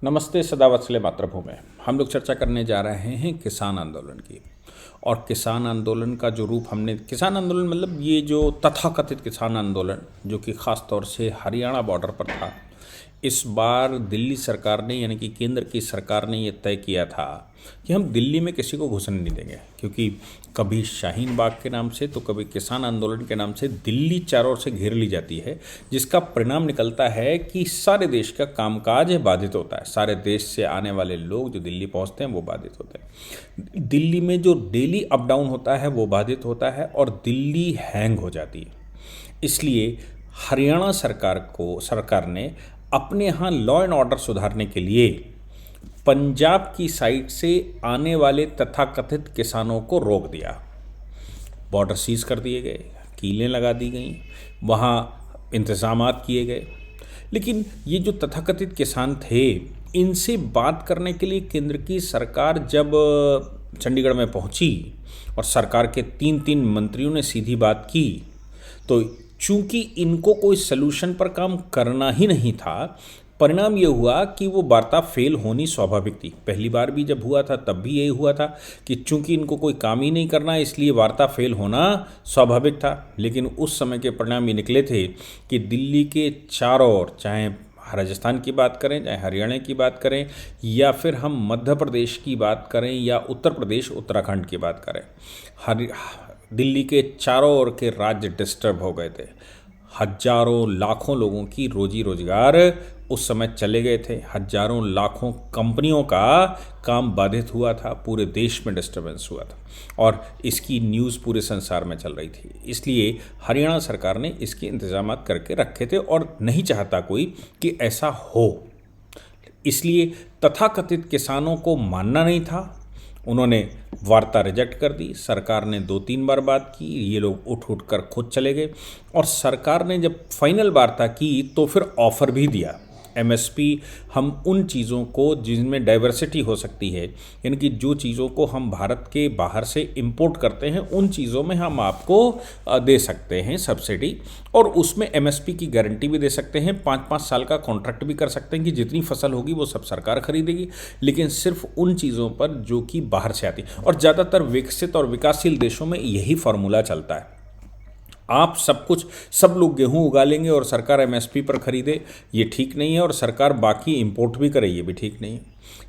नमस्ते सदावत्सले मातृभूमि। हम लोग चर्चा करने जा रहे हैं किसान आंदोलन की। और किसान आंदोलन का जो रूप हमने किसान आंदोलन मतलब ये जो तथाकथित किसान आंदोलन जो कि ख़ास तौर से हरियाणा बॉर्डर पर था। इस बार दिल्ली सरकार ने यानी कि केंद्र की सरकार ने ये तय किया था कि हम दिल्ली में किसी को घुसने नहीं देंगे, क्योंकि कभी शाहीन बाग के नाम से तो कभी किसान आंदोलन के नाम से दिल्ली चारों ओर से घेर ली जाती है, जिसका परिणाम निकलता है कि सारे देश का कामकाज बाधित होता है। सारे देश से आने वाले लोग जो दिल्ली पहुंचते हैं वो बाधित होते हैं। दिल्ली में जो डेली अप डाउन होता है वो बाधित होता है और दिल्ली हैंग हो जाती है। इसलिए हरियाणा सरकार ने अपने यहाँ लॉ एंड ऑर्डर सुधारने के लिए पंजाब की साइड से आने वाले तथाकथित किसानों को रोक दिया। बॉर्डर सीज कर दिए गए, कीलें लगा दी गई, वहाँ इंतज़ामात किए गए। लेकिन ये जो तथाकथित किसान थे, इनसे बात करने के लिए केंद्र की सरकार जब चंडीगढ़ में पहुंची और सरकार के तीन मंत्रियों ने सीधी बात की, तो चूंकि इनको कोई सलूशन पर काम करना ही नहीं था, परिणाम ये हुआ कि वो वार्ता फेल होनी स्वाभाविक थी। पहली बार भी जब हुआ था तब भी यही हुआ था कि चूंकि इनको कोई काम ही नहीं करना है, इसलिए वार्ता फेल होना स्वाभाविक था। लेकिन उस समय के परिणाम ये निकले थे कि दिल्ली के चारों ओर, चाहे राजस्थान की बात करें, चाहे हरियाणा की बात करें, या फिर हम मध्य प्रदेश की बात करें, या उत्तर प्रदेश उत्तराखंड की बात करें, दिल्ली के चारों ओर के राज्य डिस्टर्ब हो गए थे। हजारों लाखों लोगों की रोजी रोजगार उस समय चले गए थे। हजारों लाखों कंपनियों का काम बाधित हुआ था। पूरे देश में डिस्टर्बेंस हुआ था और इसकी न्यूज़ पूरे संसार में चल रही थी। इसलिए हरियाणा सरकार ने इसके इंतजामात करके रखे थे और नहीं चाहता कोई कि ऐसा हो। इसलिए तथाकथित किसानों को मानना नहीं था। उन्होंने वार्ता रिजेक्ट कर दी। सरकार ने 2-3 बार बात की, ये लोग उठ कर खुद चले गए। और सरकार ने जब फाइनल वार्ता की तो फिर ऑफ़र भी दिया, एमएसपी हम उन चीज़ों को जिनमें डाइवर्सिटी हो सकती है, यानी कि जो चीज़ों को हम भारत के बाहर से इंपोर्ट करते हैं उन चीज़ों में हम आपको दे सकते हैं सब्सिडी, और उसमें एमएसपी की गारंटी भी दे सकते हैं। 5-5 साल का कॉन्ट्रैक्ट भी कर सकते हैं कि जितनी फसल होगी वो सब सरकार खरीदेगी, लेकिन सिर्फ उन चीज़ों पर जो कि बाहर से आती है। और ज़्यादातर विकसित और विकासशील देशों में यही फार्मूला चलता है। आप सब लोग गेहूं उगा लेंगे और सरकार एमएसपी पर खरीदे, ये ठीक नहीं है। और सरकार बाकी इंपोर्ट भी करे, ये भी ठीक नहीं है।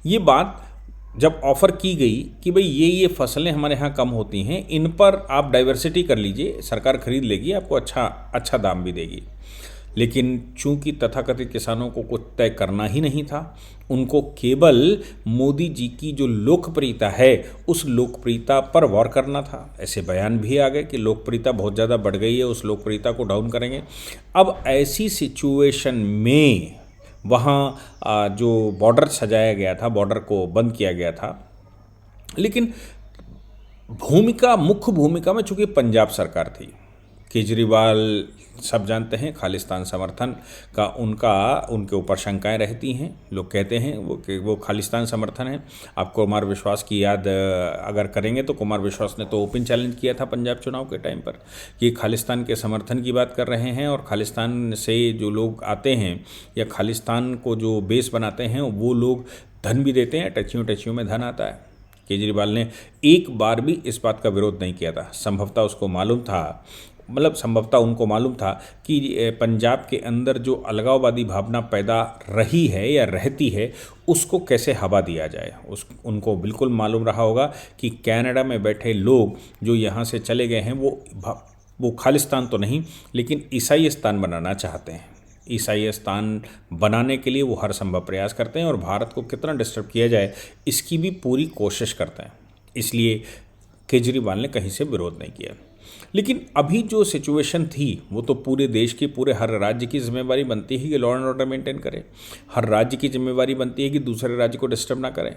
ये बात जब ऑफ़र की गई कि भाई ये फसलें हमारे यहाँ कम होती हैं, इन पर आप डाइवर्सिटी कर लीजिए, सरकार खरीद लेगी, आपको अच्छा दाम भी देगी। लेकिन चूंकि तथाकथित किसानों को कुछ तय करना ही नहीं था, उनको केवल मोदी जी की जो लोकप्रियता है उस लोकप्रियता पर वार करना था। ऐसे बयान भी आ गए कि लोकप्रियता बहुत ज़्यादा बढ़ गई है, उस लोकप्रियता को डाउन करेंगे। अब ऐसी सिचुएशन में वहाँ जो बॉर्डर सजाया गया था, बॉर्डर को बंद किया गया था, लेकिन मुख्य भूमिका में चूँकि पंजाब सरकार थी। केजरीवाल सब जानते हैं, खालिस्तान समर्थन का उनके ऊपर शंकाएं रहती हैं। लोग कहते हैं वो खालिस्तान समर्थन है। आप कुमार विश्वास की याद अगर करेंगे तो कुमार विश्वास ने तो ओपन चैलेंज किया था पंजाब चुनाव के टाइम पर कि खालिस्तान के समर्थन की बात कर रहे हैं, और खालिस्तान से जो लोग आते हैं या खालिस्तान को जो बेस बनाते हैं वो लोग धन भी देते हैं, टचियों में धन आता है। केजरीवाल ने एक बार भी इस बात का विरोध नहीं किया था। संभवतः उनको मालूम था कि पंजाब के अंदर जो अलगाववादी भावना पैदा रही है या रहती है उसको कैसे हवा दिया जाए। उनको बिल्कुल मालूम रहा होगा कि कनाडा में बैठे लोग जो यहाँ से चले गए हैं वो खालिस्तान तो नहीं लेकिन ईसाईस्तान बनाना चाहते हैं। ईसाईस्तान बनाने के लिए वो हर संभव प्रयास करते हैं और भारत को कितना डिस्टर्ब किया जाए इसकी भी पूरी कोशिश करते हैं। इसलिए केजरीवाल ने कहीं से विरोध नहीं किया। लेकिन अभी जो सिचुएशन थी वो तो पूरे देश की, पूरे हर राज्य की जिम्मेवारी बनती है कि लॉ एंड ऑर्डर मेंटेन करें। हर राज्य की जिम्मेवारी बनती है कि दूसरे राज्य को डिस्टर्ब ना करें।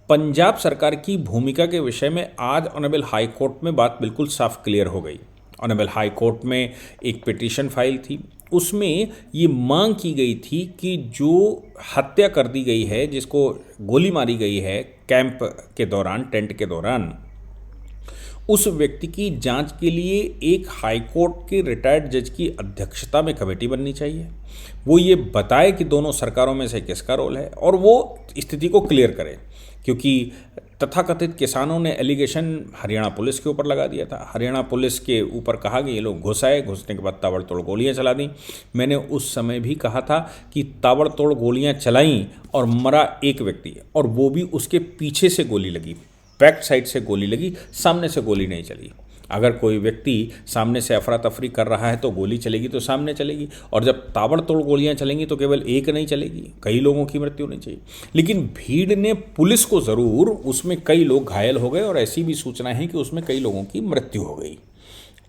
पंजाब सरकार की भूमिका के विषय में आज ऑनरेबल हाई कोर्ट में बात बिल्कुल साफ क्लियर हो गई। ऑनरेबल हाई कोर्ट में एक पिटीशन फाइल थी, उसमें ये मांग की गई थी कि जो हत्या कर दी गई है, जिसको गोली मारी गई है कैंप के दौरान, टेंट के दौरान, उस व्यक्ति की जांच के लिए एक हाईकोर्ट के रिटायर्ड जज की अध्यक्षता में कमेटी बननी चाहिए। वो ये बताए कि दोनों सरकारों में से किसका रोल है और वो स्थिति को क्लियर करे, क्योंकि तथाकथित किसानों ने एलिगेशन हरियाणा पुलिस के ऊपर लगा दिया था। हरियाणा पुलिस के ऊपर कहा कि ये लोग घुस आए, घुसने के बाद ताबड़तोड़ गोलियां चला दी। मैंने उस समय भी कहा था कि ताबड़तोड़ गोलियां चलाईं और मरा एक व्यक्ति, और वो भी उसके पीछे से गोली लगी, बैक साइड से गोली लगी, सामने से गोली नहीं चली। अगर कोई व्यक्ति सामने से अफरा तफरी कर रहा है तो गोली चलेगी तो सामने चलेगी, और जब ताबड़तोड़ गोलियां चलेंगी तो केवल एक नहीं चलेगी, कई लोगों की मृत्यु होनी चाहिए। लेकिन भीड़ ने पुलिस को ज़रूर, उसमें कई लोग घायल हो गए और ऐसी भी सूचना है कि उसमें कई लोगों की मृत्यु हो गई।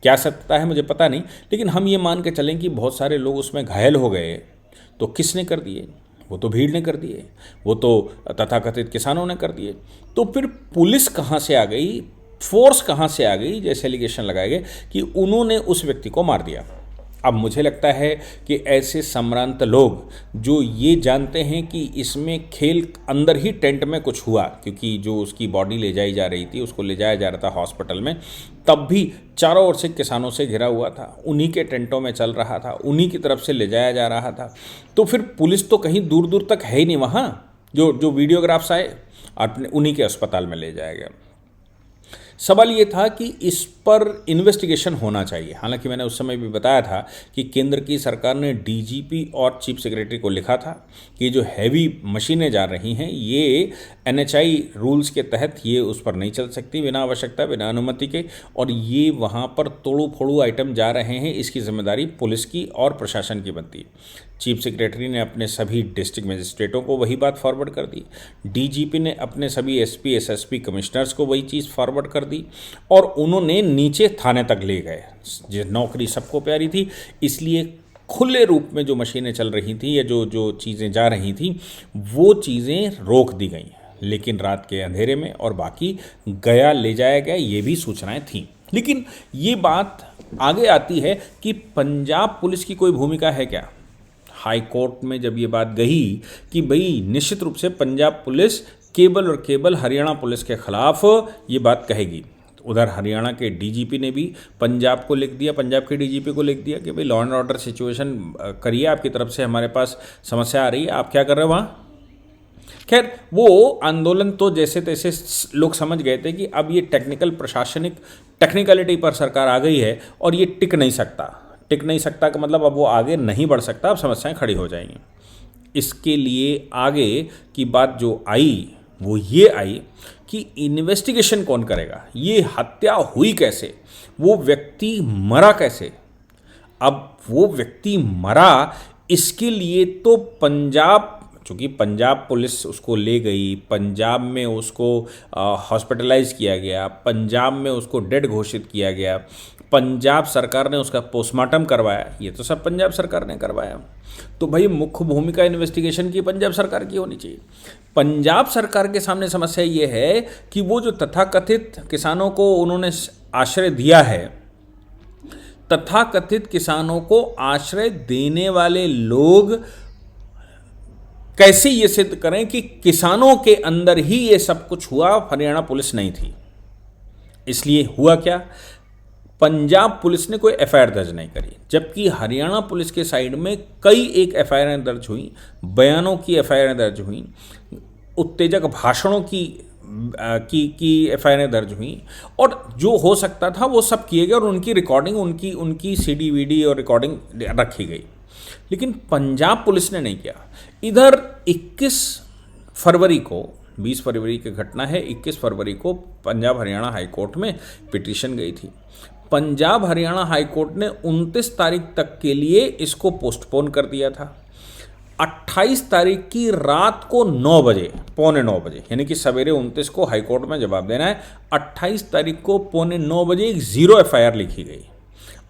क्या सत्ता है मुझे पता नहीं, लेकिन हम ये मान के चलें कि बहुत सारे लोग उसमें घायल हो गए। तो किसने कर दिए? वो तो भीड़ ने कर दिए, वो तो तथाकथित किसानों ने कर दिए। तो फिर पुलिस कहाँ से आ गई, फोर्स कहाँ से आ गई, जैसे एलिगेशन लगाए गए कि उन्होंने उस व्यक्ति को मार दिया। अब मुझे लगता है कि ऐसे सम्भ्रांत लोग जो ये जानते हैं कि इसमें खेल अंदर ही टेंट में कुछ हुआ, क्योंकि जो उसकी बॉडी ले जाई जा रही थी, उसको ले जाया जा रहा था हॉस्पिटल में, तब भी चारों ओर से किसानों से घिरा हुआ था, उन्हीं के टेंटों में चल रहा था, उन्हीं की तरफ से ले जाया जा रहा था। तो फिर पुलिस तो कहीं दूर दूर तक है ही नहीं वहाँ, जो वीडियोग्राफ्स आए अपने उन्हीं के अस्पताल में ले जाया गया। सवाल ये था कि इस पर इन्वेस्टिगेशन होना चाहिए। हालांकि मैंने उस समय भी बताया था कि केंद्र की सरकार ने डीजीपी और चीफ सेक्रेटरी को लिखा था कि जो हैवी मशीनें जा रही हैं ये एनएचआई रूल्स के तहत ये उस पर नहीं चल सकती बिना आवश्यकता, बिना अनुमति के, और ये वहाँ पर तोड़ू फोड़ू आइटम जा रहे हैं, इसकी जिम्मेदारी पुलिस की और प्रशासन की बनती है। चीफ सेक्रेटरी ने अपने सभी डिस्ट्रिक्ट मजिस्ट्रेटों को वही बात फॉरवर्ड कर दी, डीजीपी ने अपने सभी एसपी एसएसपी कमिश्नर्स को वही चीज़ फॉरवर्ड कर दी, और उन्होंने नीचे थाने तक ले गए। जो नौकरी सबको प्यारी थी, इसलिए खुले रूप में जो मशीनें चल रही थी या जो चीज़ें जा रही थी वो चीज़ें रोक दी गई, लेकिन रात के अंधेरे में, और बाकी गया ले जाया गया, ये भी सूचनाएं थीं। लेकिन ये बात आगे आती है कि पंजाब पुलिस की कोई भूमिका है क्या? हाई कोर्ट में जब ये बात गई कि भाई निश्चित रूप से पंजाब पुलिस केवल और केवल हरियाणा पुलिस के खिलाफ ये बात कहेगी, तो उधर हरियाणा के डीजीपी ने भी पंजाब को लिख दिया, पंजाब के डीजीपी को लिख दिया कि भाई लॉ एंड ऑर्डर सिचुएशन करिए, आपकी तरफ से हमारे पास समस्या आ रही है, आप क्या कर रहे हो वहाँ। खैर वो आंदोलन तो जैसे तैसे लोग समझ गए थे कि अब ये टेक्निकलिटी पर सरकार आ गई है और ये टिक नहीं सकता का मतलब अब वो आगे नहीं बढ़ सकता, अब समस्याएं खड़ी हो जाएंगी। इसके लिए आगे की बात जो आई वो ये आई कि इन्वेस्टिगेशन कौन करेगा, ये हत्या हुई कैसे, वो व्यक्ति मरा कैसे। अब वो व्यक्ति मरा, इसके लिए तो चूँकि पंजाब पुलिस उसको ले गई, पंजाब में उसको हॉस्पिटलाइज किया गया, पंजाब में उसको डेड घोषित किया गया, पंजाब सरकार ने उसका पोस्टमार्टम करवाया, ये तो सब पंजाब सरकार ने करवाया। तो भाई मुख्य भूमिका इन्वेस्टिगेशन की पंजाब सरकार की होनी चाहिए। पंजाब सरकार के सामने समस्या ये है कि वो जो तथाकथित किसानों को उन्होंने आश्रय दिया है, तथाकथित किसानों को आश्रय देने वाले लोग कैसे ये सिद्ध करें कि किसानों के अंदर ही ये सब कुछ हुआ, हरियाणा पुलिस नहीं थी। इसलिए हुआ क्या, पंजाब पुलिस ने कोई एफआईआर दर्ज नहीं करी, जबकि हरियाणा पुलिस के साइड में कई एक एफआईआर दर्ज हुई, बयानों की एफआईआर दर्ज हुई, उत्तेजक भाषणों की एफआईआर दर्ज हुई, और जो हो सकता था वो सब किए गए, और उनकी रिकॉर्डिंग, उनकी सीडी वीडी और रिकॉर्डिंग रखी गई। लेकिन पंजाब पुलिस ने नहीं किया। इधर 21 फरवरी को, 20 फरवरी की घटना है, 21 फरवरी को पंजाब हरियाणा हाई कोर्ट में पिटीशन गई थी। पंजाब हरियाणा हाई कोर्ट ने 29 तारीख तक के लिए इसको पोस्टपोन कर दिया था। 28 तारीख की रात को 9 बजे, पौने 9 बजे, यानी कि सवेरे 29 को हाई कोर्ट में जवाब देना है, 28 तारीख को पौने 9 बजे एक 0 एफआईआर लिखी गई।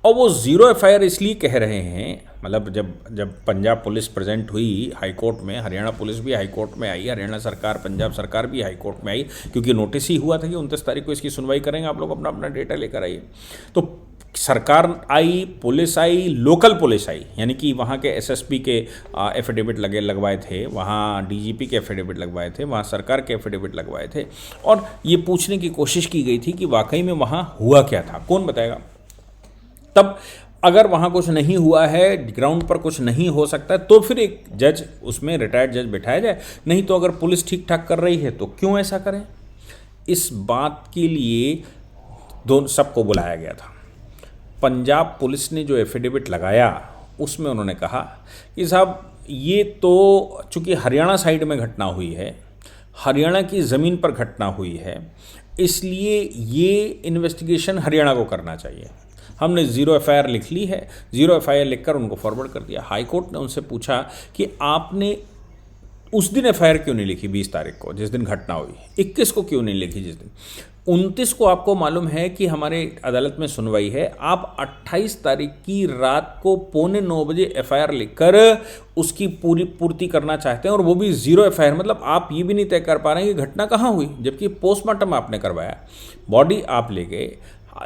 और वो 0 एफआईआर इसलिए कह रहे हैं, मतलब जब पंजाब पुलिस प्रेजेंट हुई हाई कोर्ट में, हरियाणा पुलिस भी हाई कोर्ट में आई, हरियाणा सरकार, पंजाब सरकार भी हाई कोर्ट में आई, क्योंकि नोटिस ही हुआ था कि 29 तारीख को इसकी सुनवाई करेंगे, आप लोग अपना अपना डेटा लेकर आइए। तो सरकार आई, पुलिस आई, लोकल पुलिस आई, यानी कि वहाँ के एसएसपी के एफिडेविट लगवाए थे, वहाँ डीजीपी के एफिडेविट लगवाए थे, वहाँ सरकार के एफिडेविट लगवाए थे, और ये पूछने की कोशिश की गई थी कि वाकई में वहाँ हुआ क्या था, कौन बताएगा। तब अगर वहाँ कुछ नहीं हुआ है, ग्राउंड पर कुछ नहीं हो सकता है, तो फिर एक जज, उसमें रिटायर्ड जज बिठाया जाए। नहीं तो अगर पुलिस ठीक ठाक कर रही है तो क्यों ऐसा करें। इस बात के लिए दोनों सबको बुलाया गया था। पंजाब पुलिस ने जो एफिडेविट लगाया उसमें उन्होंने कहा कि साहब ये तो चूँकि हरियाणा साइड में घटना हुई है, हरियाणा की ज़मीन पर घटना हुई है, इसलिए ये इन्वेस्टिगेशन हरियाणा को करना चाहिए। हमने 0 एफआईआर लिख ली है, 0 एफआईआर लिखकर उनको फॉरवर्ड कर दिया। हाई कोर्ट ने उनसे पूछा कि आपने उस दिन एफआईआर क्यों नहीं लिखी, 20 तारीख को जिस दिन घटना हुई, 21 को क्यों नहीं लिखी जिस दिन, 29 को आपको मालूम है कि हमारे अदालत में सुनवाई है, आप 28 तारीख की रात को 8:45 एफआईआर लिखकर उसकी पूर्ति करना चाहते हैं, और वो भी 0 एफआईआर। मतलब आप ये भी नहीं तय कर पा रहे हैं कि घटना कहाँ हुई, जबकि पोस्टमार्टम आपने करवाया, बॉडी आप ले गए,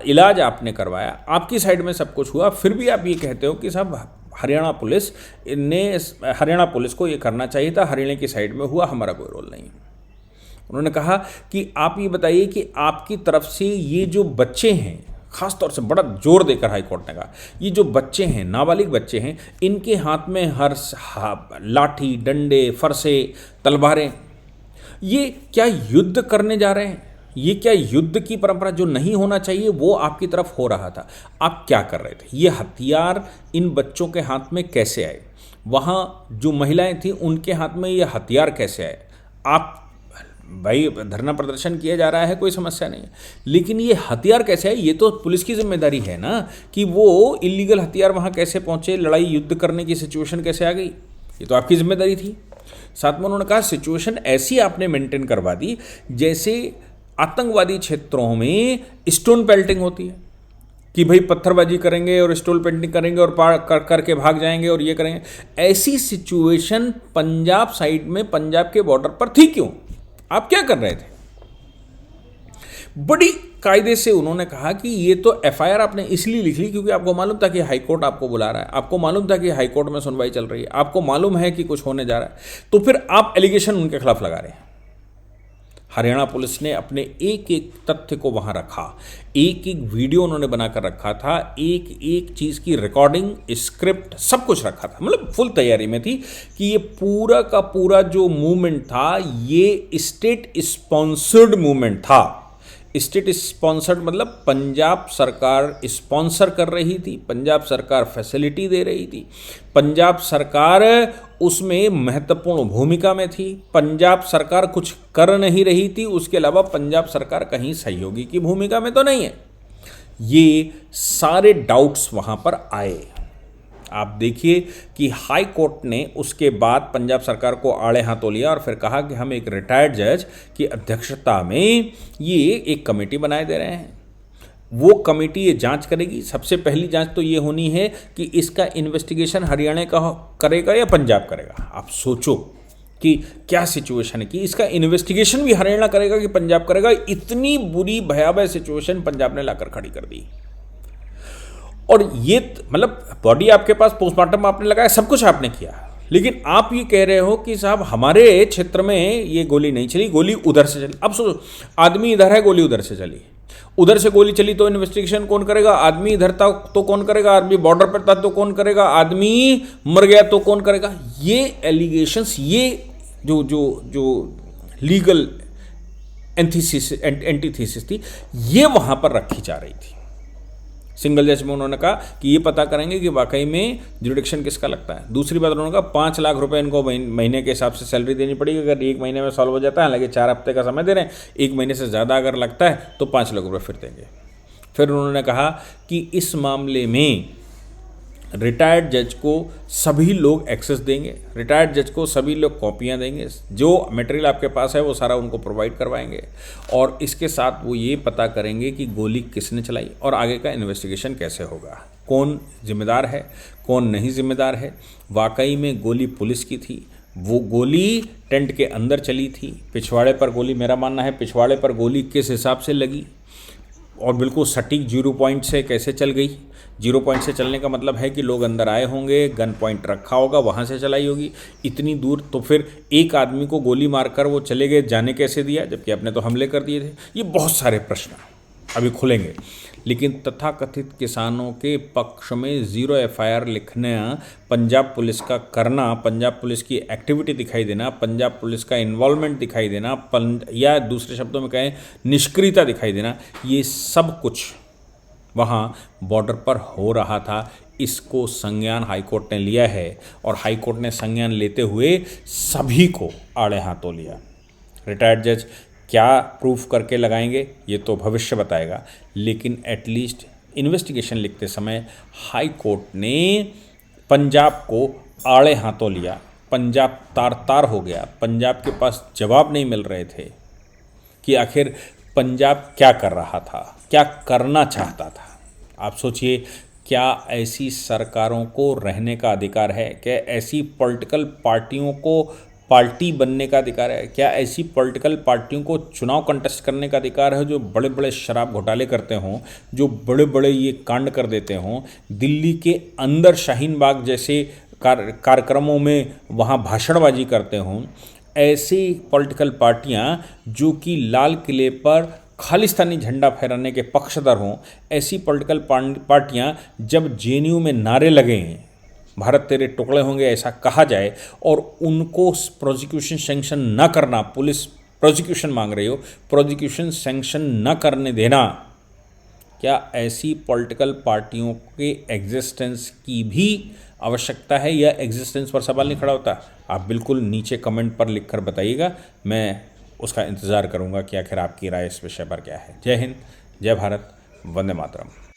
इलाज आपने करवाया, आपकी साइड में सब कुछ हुआ, फिर भी आप ये कहते हो कि साहब हरियाणा पुलिस को ये करना चाहिए था, हरियाणा की साइड में हुआ, हमारा कोई रोल नहीं है। उन्होंने कहा कि आप ये बताइए कि आपकी तरफ से ये जो बच्चे हैं, खास तौर से बड़ा जोर देकर हाई कोर्ट ने कहा, ये जो बच्चे हैं, नाबालिग बच्चे हैं, इनके हाथ में हर लाठी, डंडे, फरसे, तलवारें, ये क्या युद्ध करने जा रहे हैं? ये क्या युद्ध की परंपरा जो नहीं होना चाहिए वो आपकी तरफ हो रहा था? आप क्या कर रहे थे? ये हथियार इन बच्चों के हाथ में कैसे आए? वहाँ जो महिलाएं थीं उनके हाथ में ये हथियार कैसे आए? आप भाई धरना प्रदर्शन किया जा रहा है, कोई समस्या नहीं है, लेकिन ये हथियार कैसे आए? ये तो पुलिस की जिम्मेदारी है ना कि वो इलीगल हथियार वहाँ कैसे पहुँचे, लड़ाई युद्ध करने की सिचुएशन कैसे आ गई, ये तो आपकी जिम्मेदारी थी। साथ में उन्होंने कहा सिचुएशन ऐसी आपने मेंटेन करवा दी जैसे आतंकवादी क्षेत्रों में स्टोन पेल्टिंग होती है कि भाई पत्थरबाजी करेंगे और स्टोन पेल्टिंग करेंगे और पार करके भाग जाएंगे और ये करेंगे। ऐसी सिचुएशन पंजाब साइड में, पंजाब के बॉर्डर पर थी। क्यों? आप क्या कर रहे थे? बड़ी कायदे से उन्होंने कहा कि ये तो एफआईआर आपने इसलिए लिख ली क्योंकि आपको मालूम था कि हाईकोर्ट आपको बुला रहा है, आपको मालूम था कि हाईकोर्ट में सुनवाई चल रही है, आपको मालूम है कि कुछ होने जा रहा है, तो फिर आप एलिगेशन उनके खिलाफ लगा रहे हैं। हरियाणा पुलिस ने अपने एक एक तथ्य को वहाँ रखा, एक एक वीडियो उन्होंने बनाकर रखा था, एक एक चीज़ की रिकॉर्डिंग, स्क्रिप्ट, सब कुछ रखा था, मतलब फुल तैयारी में थी कि ये पूरा का पूरा जो मूवमेंट था ये स्टेट स्पॉन्सर्ड मूवमेंट था। स्टेट स्पॉन्सर्ड मतलब पंजाब सरकार स्पॉन्सर कर रही थी, पंजाब सरकार फैसिलिटी दे रही थी, पंजाब सरकार उसमें महत्वपूर्ण भूमिका में थी, पंजाब सरकार कुछ कर नहीं रही थी, उसके अलावा पंजाब सरकार कहीं सहयोगी की भूमिका में तो नहीं है। ये सारे डाउट्स वहाँ पर आए। आप देखिए कि हाई कोर्ट ने उसके बाद पंजाब सरकार को आड़े हाथों लिया और फिर कहा कि हम एक रिटायर्ड जज की अध्यक्षता में ये एक कमेटी बनाए दे रहे हैं। वो कमेटी ये जांच करेगी। सबसे पहली जांच तो ये होनी है कि इसका इन्वेस्टिगेशन हरियाणा का करेगा या पंजाब करेगा। आप सोचो कि क्या सिचुएशन है कि इसका इन्वेस्टिगेशन भी हरियाणा करेगा कि पंजाब करेगा। इतनी बुरी भयावह सिचुएशन पंजाब ने लाकर खड़ी कर दी। और ये मतलब बॉडी आपके पास, पोस्टमार्टम आपने लगाया, सब कुछ आपने किया, लेकिन आप ये कह रहे हो कि साहब हमारे क्षेत्र में ये गोली नहीं चली, गोली उधर से चली। अब सोचो, आदमी इधर है, गोली उधर से चली, उधर से गोली चली तो इन्वेस्टिगेशन कौन करेगा? आदमी इधर था तो कौन करेगा? आदमी बॉर्डर पर था तो कौन करेगा? आदमी मर गया तो कौन करेगा? ये एलिगेशंस, ये जो लीगल एंटीथीसिस थी, ये वहाँ पर रखी जा रही थी। सिंगल जज में उन्होंने कहा कि ये पता करेंगे कि वाकई में जुडिक्शन किसका लगता है। दूसरी बात उन्होंने कहा 5 लाख रुपए इनको महीने के हिसाब से सैलरी देनी पड़ेगी अगर 1 महीने में सॉल्व हो जाता है। हालांकि 4 हफ्ते का समय दे रहे हैं, 1 महीने से ज़्यादा अगर लगता है तो 5 लाख रुपये फिर देंगे। फिर उन्होंने कहा कि इस मामले में रिटायर्ड जज को सभी लोग एक्सेस देंगे, रिटायर्ड जज को सभी लोग कॉपियाँ देंगे, जो मटेरियल आपके पास है वो सारा उनको प्रोवाइड करवाएंगे, और इसके साथ वो ये पता करेंगे कि गोली किसने चलाई और आगे का इन्वेस्टिगेशन कैसे होगा, कौन जिम्मेदार है, कौन नहीं जिम्मेदार है। वाकई में गोली पुलिस की थी, वो गोली टेंट के अंदर चली थी, पिछवाड़े पर गोली, मेरा मानना है पिछवाड़े पर गोली किस हिसाब से लगी और बिल्कुल सटीक 0 पॉइंट से कैसे चल गई। 0 पॉइंट से चलने का मतलब है कि लोग अंदर आए होंगे, गन पॉइंट रखा होगा, वहाँ से चलाई होगी इतनी दूर। तो फिर एक आदमी को गोली मारकर वो चले गए, जाने कैसे दिया, जबकि आपने तो हमले कर दिए थे। ये बहुत सारे प्रश्न अभी खुलेंगे। लेकिन तथाकथित किसानों के पक्ष में 0 FIR लिखना, पंजाब पुलिस का करना, पंजाब पुलिस की एक्टिविटी दिखाई देना, पंजाब पुलिस का इन्वॉल्वमेंट दिखाई देना, या दूसरे शब्दों में कहें निष्क्रियता दिखाई देना, ये सब कुछ वहाँ बॉर्डर पर हो रहा था। इसको संज्ञान हाईकोर्ट ने लिया है और हाईकोर्ट ने संज्ञान लेते हुए सभी को आड़े हाथों लिया। रिटायर्ड जज क्या प्रूफ करके लगाएंगे ये तो भविष्य बताएगा, लेकिन एटलीस्ट इन्वेस्टिगेशन लिखते समय हाई कोर्ट ने पंजाब को आड़े हाथों लिया। पंजाब तार तार हो गया, पंजाब के पास जवाब नहीं मिल रहे थे कि आखिर पंजाब क्या कर रहा था, क्या करना चाहता था। आप सोचिए, क्या ऐसी सरकारों को रहने का अधिकार है? क्या ऐसी पॉलिटिकल पार्टियों को पार्टी बनने का अधिकार है? क्या ऐसी पॉलिटिकल पार्टियों को चुनाव कंटेस्ट करने का अधिकार है जो बड़े बड़े शराब घोटाले करते हों, जो बड़े बड़े ये कांड कर देते हों, दिल्ली के अंदर शाहीन बाग जैसे कार्यक्रमों में वहाँ भाषणबाजी करते हों? ऐसी पॉलिटिकल पार्टियां जो कि लाल किले पर खालिस्तानी झंडा फहराने के पक्षधर हों, ऐसी पॉलिटिकल पार्टियां जब JNU में नारे लगें, भारत तेरे टुकड़े होंगे ऐसा कहा जाए, और उनको प्रोसिक्यूशन सैंक्शन न करना, पुलिस प्रोसिक्यूशन मांग रही हो, प्रोसिक्यूशन सैंक्शन न करने देना, क्या ऐसी पॉलिटिकल पार्टियों के एग्जिस्टेंस की भी आवश्यकता है या एग्जिस्टेंस पर सवाल नहीं खड़ा होता? आप बिल्कुल नीचे कमेंट पर लिखकर बताइएगा, मैं उसका इंतज़ार करूंगा कि आखिर आपकी राय इस विषय पर क्या है। जय हिंद, जय भारत, वंदे मातरम।